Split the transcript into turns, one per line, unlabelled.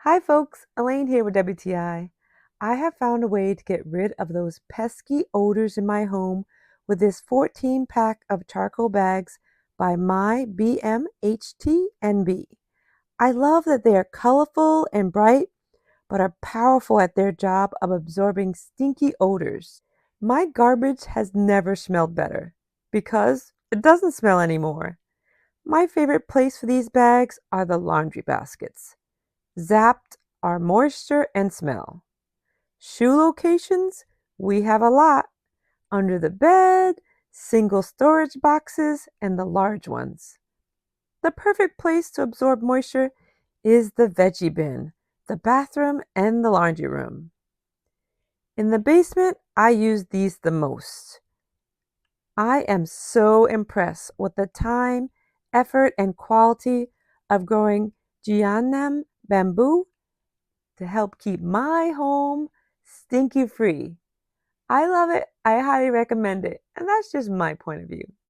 Hi folks, Elaine here with WTI. I have found a way to get rid of those pesky odors in my home with this 14-pack of charcoal bags by MYBMHTNB. I love that they are colorful and bright, but are powerful at their job of absorbing stinky odors. My garbage has never smelled better because it doesn't smell anymore. My favorite place for these bags are the laundry baskets. Zapped are moisture and smell. Shoe locations, we have a lot. Under the bed, single storage boxes, and the large ones. The perfect place to absorb moisture is the veggie bin, the bathroom, and the laundry room. In the basement, I use these the most. I am so impressed with the time, effort, and quality of growing Jiangnan bamboo to help keep my home stinky free. I love it. I highly recommend it. And that's just my point of view.